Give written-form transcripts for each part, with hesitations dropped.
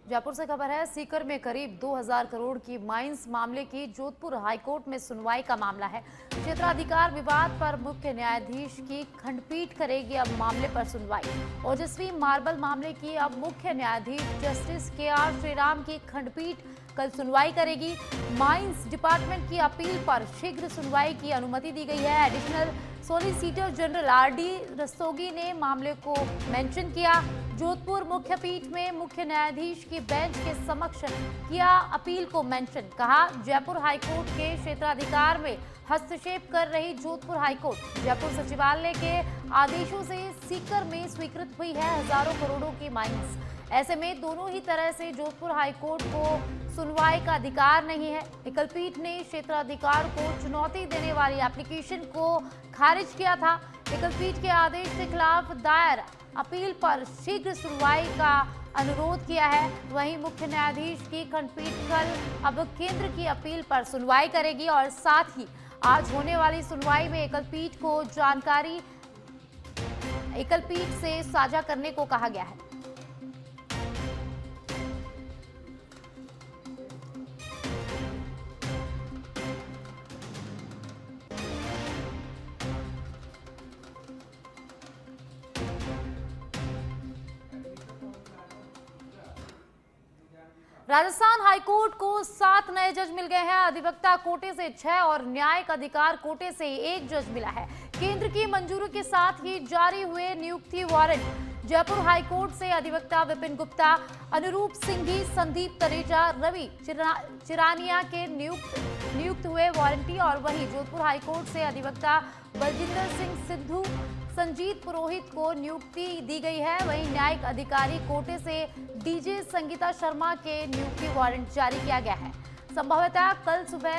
जयपुर से खबर है। सीकर में करीब 2000 करोड़ की माइंस मामले की जोधपुर हाईकोर्ट में सुनवाई का मामला है। क्षेत्राधिकार विवाद पर मुख्य न्यायाधीश की खंडपीठ करेगी अब मामले पर सुनवाई। ओजस्वी मार्बल मामले की अब मुख्य न्यायाधीश जस्टिस KR श्रीराम की खंडपीठ कल सुनवाई करेगी। माइंस डिपार्टमेंट की अपील पर शीघ्र सुनवाई की अनुमति दी गई है। Additional solicitor general RD Rastogi ने मामले को मेंशन किया। जोधपुर मुख्य पीठ में मुख्य न्यायाधीश की बेंच के समक्ष किया अपील को मेंशन। कहा, जयपुर हाईकोर्ट के क्षेत्राधिकार में हस्तक्षेप कर रही जोधपुर हाईकोर्ट जयपुर सचिवालय के आदेशों से सीकर में स्वीकृत हुई है हजारों करोड़ों की माइंस। ऐसे में दोनों ही तरह से जोधपुर हाईकोर्ट को सुनवाई का अधिकार नहीं है। एकलपीठ ने क्षेत्राधिकार को चुनौती देने वाली एप्लीकेशन को खारिज किया था। एकलपीठ के आदेश के खिलाफ दायर अपील पर शीघ्र सुनवाई का अनुरोध किया है। वहीं मुख्य न्यायाधीश की खंडपीठ कल अब केंद्र की अपील पर सुनवाई करेगी और साथ ही आज होने वाली सुनवाई में एकलपीठ को जानकारी एकलपीठ से साझा करने को कहा गया है। राजस्थान हाईकोर्ट को 7 नए जज मिल गए हैं। अधिवक्ता कोटे से 6 और न्यायिक अधिकार कोटे से 1 जज मिला है। केंद्र की मंजूरी के साथ ही जारी हुए नियुक्ति वारंट। जयपुर हाईकोर्ट से अधिवक्ता विपिन गुप्ता, अनुरूप सिंघी, संदीप तनेजा, रवि चिरानिया के नियुक्त हुए वारंटी। और वहीं जोधपुर हाईकोर्ट से अधिवक्ता बलजिंदर सिंह सिद्धू, संजीत पुरोहित को नियुक्ति दी गई है। वहीं न्यायिक अधिकारी कोटे से DJ संगीता शर्मा के नियुक्ति वारंट जारी किया गया है। संभवतः कल सुबह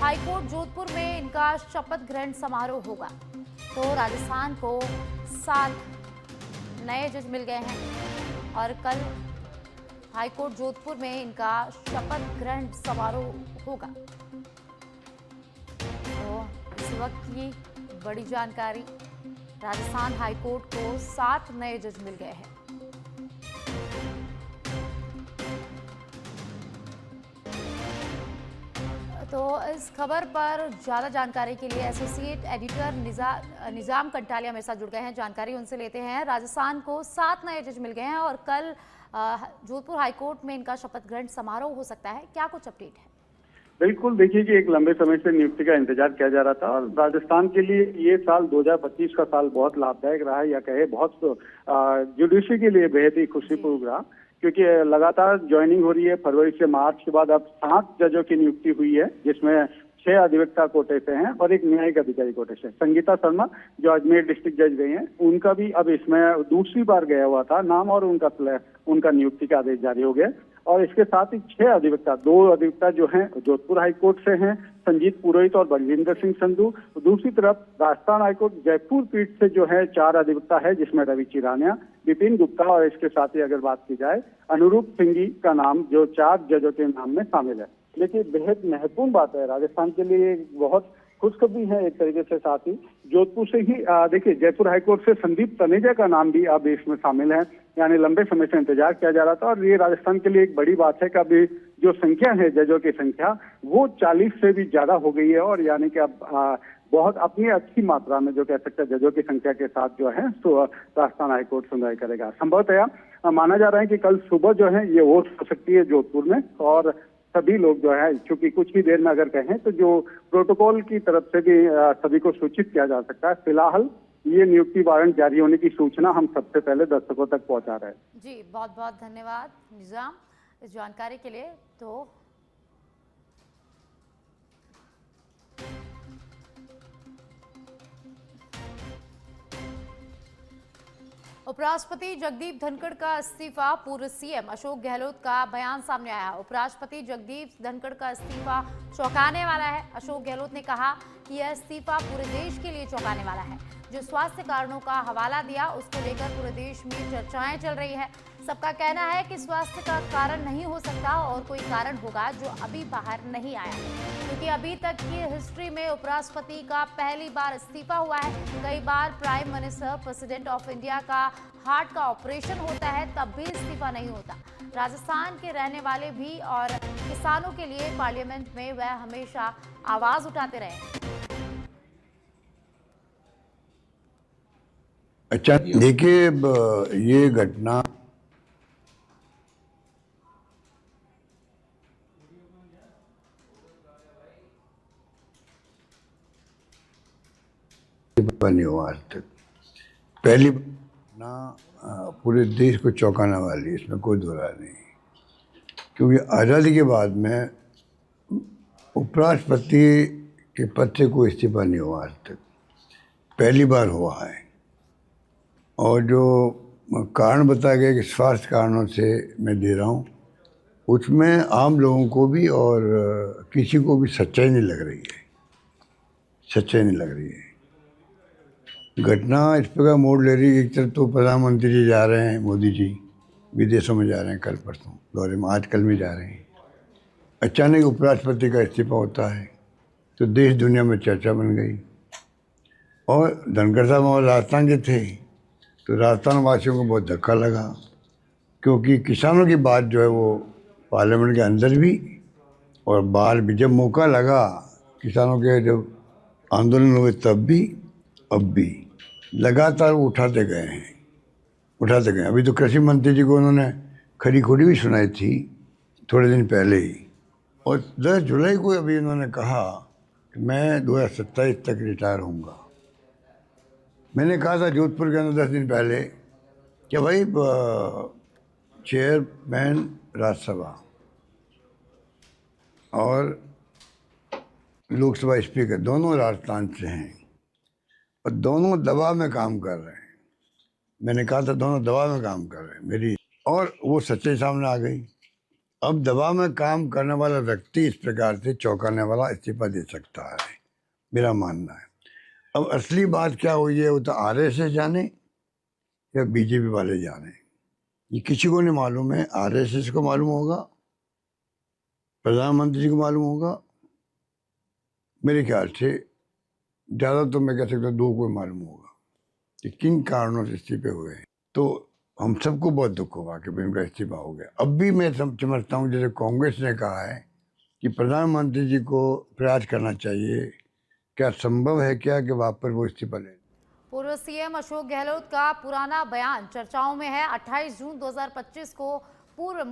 हाईकोर्ट जोधपुर में इनका शपथ ग्रहण समारोह होगा। तो राजस्थान को 7 नए जज मिल गए हैं और कल हाईकोर्ट जोधपुर में इनका शपथ ग्रहण समारोह होगा। तो इस वक्त की बड़ी जानकारी, राजस्थान हाईकोर्ट को 7 नए जज मिल गए हैं। तो इस खबर पर ज्यादा जानकारी के लिए एसोसिएट एडिटर निजाम कंटालिया मेरे साथ जुड़ गए हैं। जानकारी उनसे लेते हैं। राजस्थान को 7 नए जज मिल गए हैं और कल जोधपुर हाईकोर्ट में इनका शपथ ग्रहण समारोह हो सकता है। क्या कुछ अपडेट है? बिल्कुल, देखिए कि एक लंबे समय से नियुक्ति का इंतजार किया जा रहा था और राजस्थान के लिए ये साल 2025 का साल बहुत लाभदायक रहा, या कहे बहुत जुडिशरी के लिए बेहद ही खुशीपूर्ण रहा, क्योंकि लगातार ज्वाइनिंग हो रही है। फरवरी से मार्च के बाद अब 7 जजों की नियुक्ति हुई है, जिसमें 6 अधिवक्ता कोटे से हैं और 1 न्यायिक अधिकारी कोटे से। संगीता शर्मा जो अजमेर डिस्ट्रिक्ट जज गई हैं, उनका भी अब इसमें दूसरी बार गया हुआ था नाम और उनका नियुक्ति का आदेश जारी हो गया। और इसके साथ ही 6 अधिवक्ता, 2 अधिवक्ता जो हैं जोधपुर हाईकोर्ट से हैं, संजीत पुरोहित और बलजिंदर सिंह संधू। दूसरी तरफ राजस्थान हाईकोर्ट जयपुर पीठ से जो है 4 अधिवक्ता है, जिसमें रवि चिरानिया, विपिन गुप्ता और इसके साथ ही अगर बात की जाए अनुरूप सिंघी का नाम जो 4 जजों के नाम में शामिल है। लेकिन बेहद महत्वपूर्ण बात है, राजस्थान के लिए बहुत खुशखबरी है एक तरीके से। साथ ही जोधपुर से ही देखिए जयपुर हाईकोर्ट से संदीप तनेजा का नाम भी अब इसमें शामिल है। यानी लंबे समय से इंतजार किया जा रहा था और ये राजस्थान के लिए एक बड़ी बात है कि अभी जो संख्या है जजों की संख्या वो 40 से भी ज्यादा हो गई है। और यानी कि अब बहुत अपनी अच्छी मात्रा में जो कह सकते हैं जजों की संख्या के साथ जो है तो राजस्थान हाईकोर्ट सुनवाई करेगा। संभवतः माना जा रहा है कि कल सुबह जो है ये वोट हो सकती है जोधपुर में। और सभी लोग जो है, चूंकि कुछ ही देर में अगर कहें तो जो प्रोटोकॉल की तरफ से भी सभी को सूचित किया जा सकता है। फिलहाल ये नियुक्ति वारंट जारी होने की सूचना हम सबसे पहले दर्शकों तक पहुंचा रहे हैं। जी, बहुत बहुत धन्यवाद निजाम इस जानकारी के लिए। तो उपराष्ट्रपति जगदीप धनखड़ का इस्तीफा, पूर्व CM अशोक गहलोत का बयान सामने आया। उपराष्ट्रपति जगदीप धनखड़ का इस्तीफा चौंकाने वाला है। अशोक गहलोत ने कहा कि यह इस्तीफा पूरे देश के लिए चौंकाने वाला है। जो स्वास्थ्य कारणों का हवाला दिया, उसको लेकर पूरे देश में चर्चाएं चल रही है। सबका कहना है कि स्वास्थ्य का कारण नहीं हो सकता और कोई कारण होगा जो अभी बाहर नहीं आया, क्योंकि अभी तक की हिस्ट्री में उपराष्ट्रपति का पहली बार इस्तीफा हुआ है। कई बार prime minister, president of India का हार्ट का ऑपरेशन होता है, तब भी इस्तीफा नहीं होता। राजस्थान के रहने वाले भी और किसानों के लिए पार्लियामेंट में वह हमेशा आवाज उठाते रहे। अच्छा, देखिए, ये घटना नहीं हुआ आज तक। पहली ना पूरे देश को चौंकाने वाली, इसमें कोई दो राय नहीं, क्योंकि आज़ादी के बाद में उपराष्ट्रपति के पद से कोई इस्तीफा नहीं हुआ आज तक, पहली बार हुआ है। और जो कारण बताया गया कि स्वास्थ्य कारणों से मैं दे रहा हूँ, उसमें आम लोगों को भी और किसी को भी सच्चाई नहीं लग रही है, सच्चाई नहीं लग रही है। घटना इस प्रकार मोड़ ले रही है। एक तरफ तो प्रधानमंत्री जी जा रहे हैं, मोदी जी विदेशों में जा रहे हैं, कल परसों दौरे में, आज कल में जा रहे हैं। अचानक उपराष्ट्रपति का इस्तीफा होता है तो देश दुनिया में चर्चा बन गई। और धनखड़ साहब और राजस्थान के थे तो राजस्थान वासियों को बहुत धक्का लगा, क्योंकि किसानों की बात जो है वो पार्लियामेंट के अंदर भी और बाहर भी, जब मौका लगा किसानों के, जब आंदोलन हुए तब भी, अब भी लगातार उठाते गए हैं, उठाते गए। अभी तो कृषि मंत्री जी को उन्होंने खरी खोटी भी सुनाई थी थोड़े दिन पहले ही, और 10 जुलाई को अभी उन्होंने कहा कि मैं 2027 तक रिटायर होऊंगा। मैंने कहा था जोधपुर के अंदर 10 दिन पहले कि भाई चेयरमैन राज्यसभा और लोकसभा स्पीकर दोनों राजस्थान से हैं और दोनों दबाव में काम कर रहे हैं। मैंने कहा था दोनों दबाव में काम कर रहे हैं मेरी, और वो सच्चाई सामने आ गई। अब दबाव में काम करने वाला व्यक्ति इस प्रकार से चौंकाने वाला इस्तीफा दे सकता है, मेरा मानना है। अब असली बात क्या हुई है वो तो आरएसएस जाने या बीजेपी वाले जाने, ये किसी को नहीं मालूम है। आरएसएस को मालूम होगा, प्रधानमंत्री जी को मालूम होगा, मेरे ख्याल से ज़्यादा तो मैं कह सकता हूँ 2 को मालूम होगा कि किन कारणों से इस्तीफे हुए हैं। तो हम सबको बहुत दुख होगा कि भाई उनका इस्तीफा हो गया। अब भी मैं समझता हूँ, जैसे कांग्रेस ने कहा है कि प्रधानमंत्री जी को प्रयास करना चाहिए, क्या संभव है क्या कि वापस वो इस्तीफा लें? पूर्व सीएम अशोक गहलोत का पुराना बयान चर्चाओं में है। 28 जून 2025 को पूर्व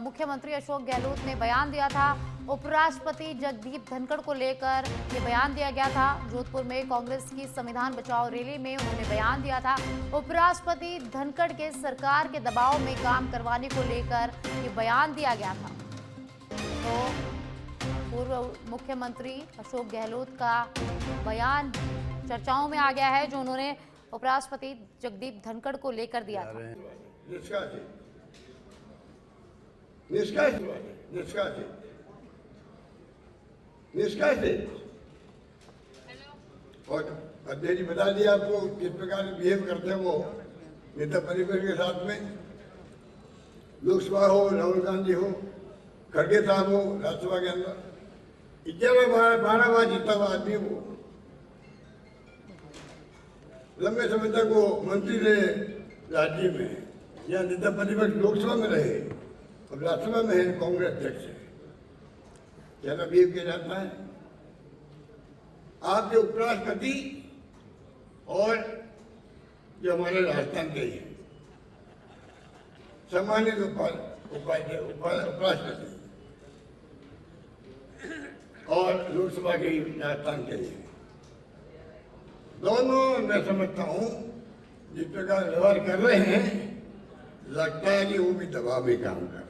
मुख्यमंत्री अशोक गहलोत ने बयान दिया था। उपराष्ट्रपति जगदीप धनखड़ को लेकर ये बयान दिया गया था। जोधपुर में कांग्रेस की संविधान बचाओ रैली में उन्होंने बयान दिया था। उपराष्ट्रपति धनखड़ के सरकार के दबाव में काम करवाने को लेकर ये बयान दिया गया था। तो पूर्व मुख्यमंत्री अशोक गहलोत का बयान चर्चाओं में आ गया है, जो उन्होंने उपराष्ट्रपति जगदीप धनखड़ को लेकर दिया था। और अध्यक्ष जी बता दिया आपको किस प्रकार बिहेव करते हैं वो नेता परिवार के साथ में। लोकसभा हो, राहुल गांधी हो, खड़गे साहब हो, राज्यसभा के अंदर 11-12 बार जीता हुआ आदमी वो, लंबे समय तक वो मंत्री रहे राज्य में, या नेता प्रतिपक्ष लोकसभा में रहे, अब राज्यसभा में है कांग्रेस अध्यक्ष है। ज्यादा बिहेव किया जाता है। आपके उपराष्ट्रपति और जो हमारे राजस्थान के ही सम्मानित उपराष्ट्रपति और लोकसभा के ही राजस्थान के ही दोनों, मैं समझता हूँ जिस प्रकार व्यवहार कर रहे हैं, लगता है कि वो भी दबाव में काम कर रहे हैं।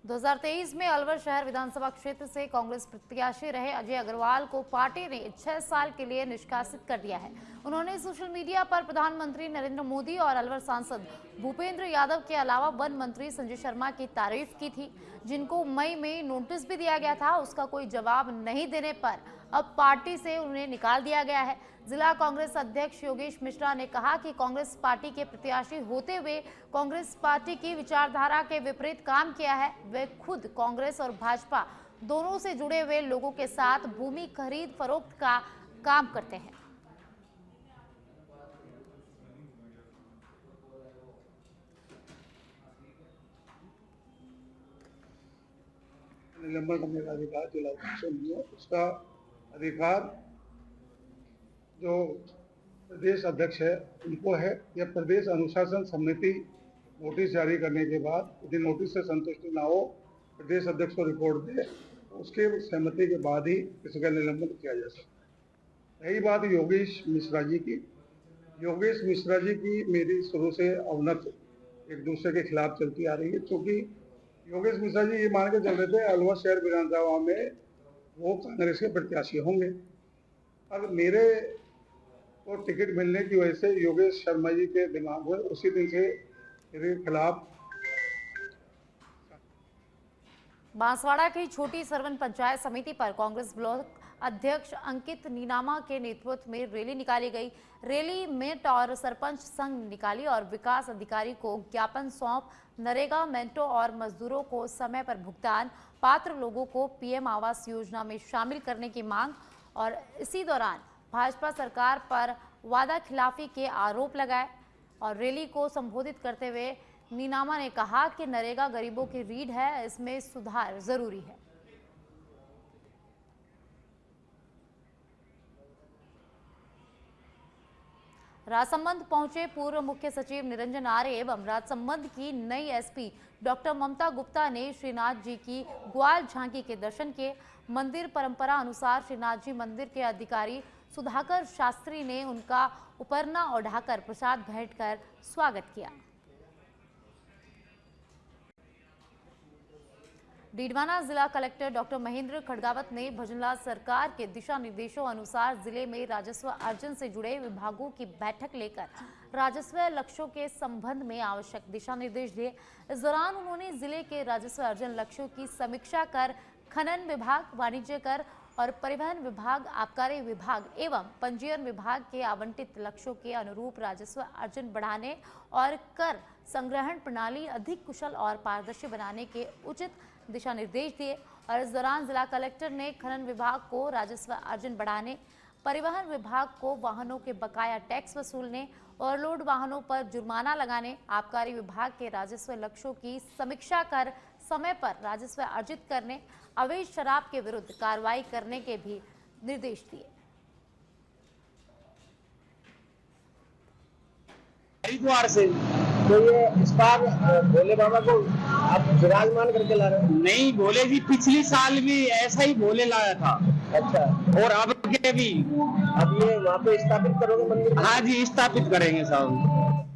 2023 में अलवर शहर विधानसभा क्षेत्र से कांग्रेस प्रत्याशी रहे अजय अग्रवाल को पार्टी ने 6 साल के लिए निष्कासित कर दिया है। उन्होंने सोशल मीडिया पर प्रधानमंत्री नरेंद्र मोदी और अलवर सांसद भूपेंद्र यादव के अलावा वन मंत्री संजय शर्मा की तारीफ की थी, जिनको मई में नोटिस भी दिया गया था। उसका कोई जवाब नहीं देने पर अब पार्टी से उन्हें निकाल दिया गया है। जिला कांग्रेस अध्यक्ष योगेश मिश्रा ने कहा कि कांग्रेस पार्टी के प्रत्याशी होते हुए कांग्रेस पार्टी की विचारधारा के विपरीत काम किया है। वे खुद कांग्रेस और भाजपा दोनों से जुड़े हुए लोगों के साथ भूमि खरीद फरोख्त का काम करते हैं। निलंबन करने का अधिकार जिला उपाध्यक्ष नहीं है। उसका अधिकार जो प्रदेश अध्यक्ष है उनको है। या प्रदेश अनुशासन समिति नोटिस जारी करने के बाद यदि नोटिस से संतुष्टि ना हो, प्रदेश अध्यक्ष को रिपोर्ट दे, उसके सहमति के बाद ही किसी का निलंबन किया जा सकता है। यही बात योगेश मिश्रा जी की। योगेश मिश्रा जी की मेरी शुरू से अवनत एक दूसरे के खिलाफ चलती आ रही है, क्योंकि योगेश मिश्रा जी ये मान के चल रहे थे अलवर शहर विधानसभा में वो कांग्रेस के प्रत्याशी होंगे। अब मेरे को टिकट मिलने की वजह से योगेश शर्मा जी के दिमाग में उसी दिन से मेरे खिलाफ। बांसवाड़ा की छोटी सरवन पंचायत समिति पर कांग्रेस ब्लॉक अध्यक्ष अंकित नीनामा के नेतृत्व में रैली निकाली गई। रैली मेट और सरपंच संघ निकाली और विकास अधिकारी को ज्ञापन सौंप नरेगा मेंटो और मजदूरों को समय पर भुगतान, पात्र लोगों को पीएम आवास योजना में शामिल करने की मांग। और इसी दौरान भाजपा सरकार पर वादा खिलाफी के आरोप लगाए। और रैली को संबोधित करते हुए नीनामा ने कहा कि नरेगा गरीबों की रीढ़ है, इसमें सुधार जरूरी है। राजसमंद पहुंचे पूर्व मुख्य सचिव निरंजन आर्य एवं राजसमंद की नई एसपी डॉक्टर ममता गुप्ता ने श्रीनाथ जी की ग्वाल झांकी के दर्शन किए। मंदिर परंपरा अनुसार श्रीनाथ जी मंदिर के अधिकारी सुधाकर शास्त्री ने उनका उपरना ओढ़ाकर प्रसाद भेंट कर स्वागत किया। डीडवाना जिला कलेक्टर डॉक्टर महेंद्र खड़गावत ने भजनलाल सरकार के दिशा निर्देशों अनुसार जिले में राजस्व अर्जन से जुड़े विभागों की बैठक लेकर राजस्व लक्ष्यों के संबंध में आवश्यक दिशा निर्देश दिए। इस दौरान उन्होंने जिले के राजस्व अर्जन लक्ष्यों की समीक्षा कर खनन विभाग, वाणिज्य कर और परिवहन विभाग, आबकारी विभाग एवं पंजीयन विभाग के आवंटित लक्ष्यों के अनुरूप राजस्व अर्जन बढ़ाने और कर संग्रहण प्रणाली अधिक कुशल और पारदर्शी बनाने के उचित दिशा निर्देश दिए। और इस दौरान जिला कलेक्टर ने खनन विभाग को राजस्व अर्जन बढ़ाने, परिवहन विभाग को वाहनों के बकाया टैक्स वसूलने, ओवरलोड वाहनों पर जुर्माना लगाने, आबकारी विभाग के राजस्व लक्ष्यों की समीक्षा कर समय पर राजस्व अर्जित करने, अवैध शराब के विरुद्ध कार्रवाई करने के भी निर्देश दिए। हरिद्वार से तो ये इस बार भोले बाबा को आप विराजमान करके ला रहे हो? नहीं, भोले जी पिछली साल भी ऐसा ही भोले लाया था। अच्छा, और अब के भी। अब ये वहाँ पे स्थापित करोगे मंदिर? हाँ जी, स्थापित करेंगे साहब।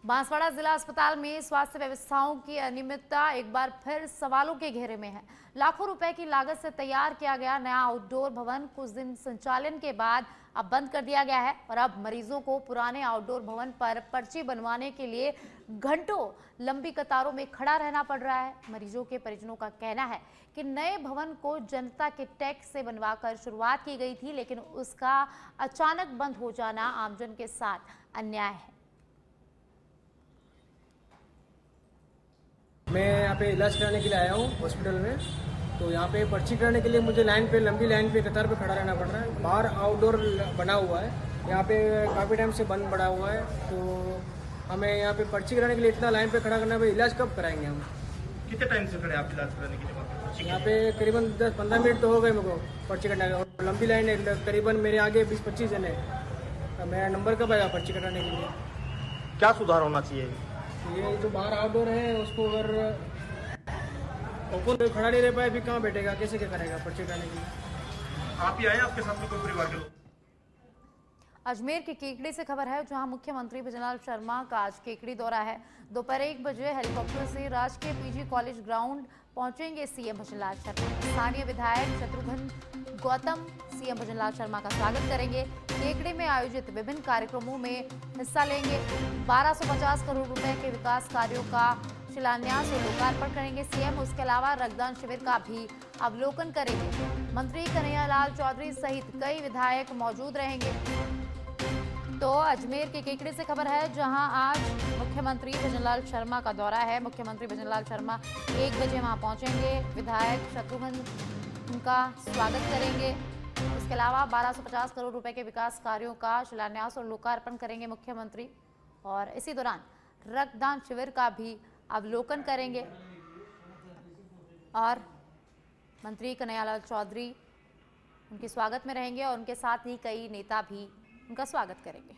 बांसवाड़ा जिला अस्पताल में स्वास्थ्य व्यवस्थाओं की अनियमितता एक बार फिर सवालों के घेरे में है। लाखों रुपए की लागत से तैयार किया गया नया आउटडोर भवन कुछ दिन संचालन के बाद अब बंद कर दिया गया है और अब मरीजों को पुराने आउटडोर भवन पर पर्ची बनवाने के लिए घंटों लंबी कतारों में खड़ा रहना पड़ रहा है। मरीजों के परिजनों का कहना है कि नए भवन को जनता के टैक्स से बनवाकर शुरुआत की गई थी, लेकिन उसका अचानक बंद हो जाना आमजन के साथ अन्याय है। मैं यहाँ पे इलाज कराने के लिए आया हूँ हॉस्पिटल में, तो यहाँ पे पर्ची कराने के लिए मुझे लाइन पे, लंबी लाइन पे, कतार पे खड़ा रहना पड़ रहा है। बाहर आउटडोर बना हुआ है, यहाँ पे काफ़ी टाइम से बंद पड़ा हुआ है, तो हमें यहाँ पे पर्ची कराने के लिए इतना लाइन पे खड़ा करना है। इलाज कब कराएंगे हम? कितने टाइम से खड़े आप इलाज कराने के लिए? यहाँ पे करीबन 10-15 मिनट तो हो गए मेरे को पर्ची कटाने का, और लंबी लाइन है, करीबन मेरे आगे 20-25 जन है। मेरा नंबर कब आएगा पर्ची कटाने के लिए? क्या सुधार होना चाहिए? ये जो बाहर आउटडोर है उसको अगर ओपन खड़ा नहीं रह पाए, अभी कहाँ बैठेगा, कैसे क्या करेगा पर्ची कटाने के लिए? आप ही आए, आपके साथ में कोई परिवार के लोग? अजमेर के केकड़ी से खबर है, जहां मुख्यमंत्री भजनलाल शर्मा का आज केकड़ी दौरा है। दोपहर 1 बजे हेलीकॉप्टर से राजकीय पीजी कॉलेज ग्राउंड पहुंचेंगे सीएम भजनलाल शर्मा। स्थानीय विधायक शत्रुघ्न गौतम सीएम भजनलाल शर्मा का स्वागत करेंगे। केकड़ी में आयोजित विभिन्न कार्यक्रमों में हिस्सा लेंगे। 1250 करोड़ रुपए के विकास कार्यों का शिलान्यास और लोकार्पण करेंगे सीएम। उसके अलावा रक्तदान शिविर का भी अवलोकन करेंगे। मंत्री कन्हैयालाल चौधरी सहित कई विधायक मौजूद रहेंगे। तो अजमेर के केकड़े से खबर है, जहां आज मुख्यमंत्री भजनलाल शर्मा का दौरा है। मुख्यमंत्री भजनलाल शर्मा 1 बजे वहां पहुंचेंगे। विधायक शत्रुघ्न उनका स्वागत करेंगे। इसके अलावा 1250 करोड़ रुपए के विकास कार्यों का शिलान्यास और लोकार्पण करेंगे मुख्यमंत्री, और इसी दौरान रक्तदान शिविर का भी अवलोकन करेंगे। और मंत्री कन्हैयालाल चौधरी उनके स्वागत में रहेंगे और उनके साथ ही कई नेता भी उनका स्वागत करेंगे।